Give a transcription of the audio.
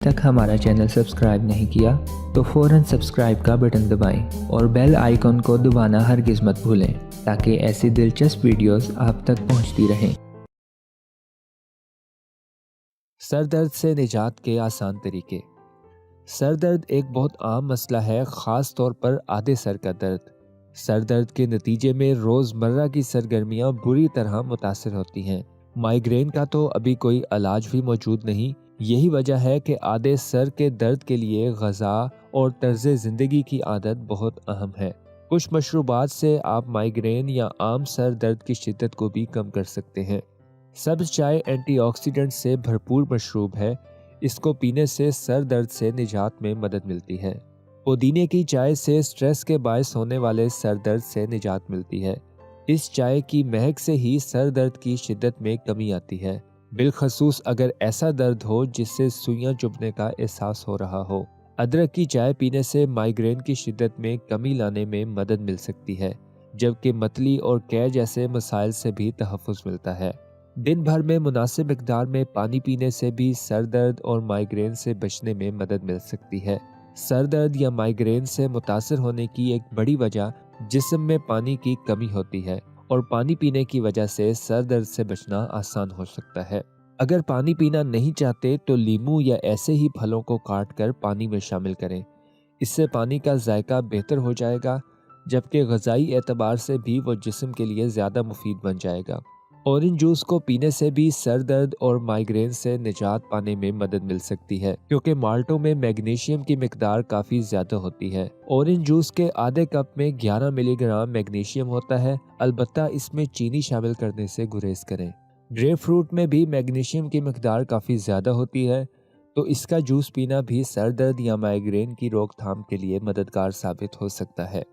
तक हमारा channel subscribe नहीं किया तो फ़ौरन सब्सक्राइब का बटन दबाएं और बेल आइकन को दबाना हरगिज़ मत भूलें ताकि ऐसी दिलचस्प वीडियोस आप तक पहुंचती रहें। सर दर्द से निजात के आसान तरीके। सर दर्द एक बहुत आम मसला है, ख़ास तौर पर आधे सर का दर्द। सर दर्द के नतीजे में रोज़मर्रा की सरगर्मियां बुरी तरह मुतासर होती हैं। माइग्रेन का तो अभी कोई इलाज भी मौजूद नहीं। यही वजह है कि आधे सर के दर्द के लिए ग़िज़ा और तर्ज ज़िंदगी की आदत बहुत अहम है। कुछ मशरूबात से आप माइग्रेन या आम सर दर्द की शिद्दत को भी कम कर सकते हैं। सब्ज़ चाय एंटीऑक्सीडेंट से भरपूर मशरूब है। इसको पीने से सर दर्द से निजात में मदद मिलती है। पुदीने की चाय से स्ट्रेस के बायस होने वाले सर दर्द से निजात मिलती है। इस चाय की महक से ही सर दर्द की शिद्दत में कमी आती है, बिलखसूस अगर ऐसा दर्द हो जिससे सुइयां चुभने का एहसास हो रहा हो। अदरक की चाय पीने से माइग्रेन की शिद्दत में कमी लाने में मदद मिल सकती है, जबकि मतली और कै जैसे मसाइल से भी तहफ़्फ़ुज़ मिलता है। दिन भर में मुनासिब मिकदार में पानी पीने से भी सर दर्द और माइग्रेन से बचने में मदद मिल सकती है। सर दर्द या माइग्रेन से मुतासर होने की एक बड़ी वजह जिस्म में पानी की कमी होती है और पानी पीने की वजह से सर दर्द से बचना आसान हो सकता है। अगर पानी पीना नहीं चाहते तो लीमू या ऐसे ही फलों को काट कर पानी में शामिल करें। इससे पानी का जायका बेहतर हो जाएगा, जबकि ग़िज़ाई एतबार से भी वो जिस्म के लिए ज़्यादा मुफीद बन जाएगा। ऑरेंज जूस को पीने से भी सर दर्द और माइग्रेन से निजात पाने में मदद मिल सकती है, क्योंकि माल्टों में मैग्नीशियम की मिकदार काफ़ी ज़्यादा होती है। ऑरेंज जूस के आधे कप में 11 मिलीग्राम मैग्नीशियम होता है, अलबत्ता इसमें चीनी शामिल करने से गुरेज करें। ग्रेप फ्रूट में भी मैग्नीशियम की मिकदार काफ़ी ज़्यादा होती है, तो इसका जूस पीना भी सर दर्द या माइग्रेन की रोकथाम के लिए मददगार साबित हो सकता है।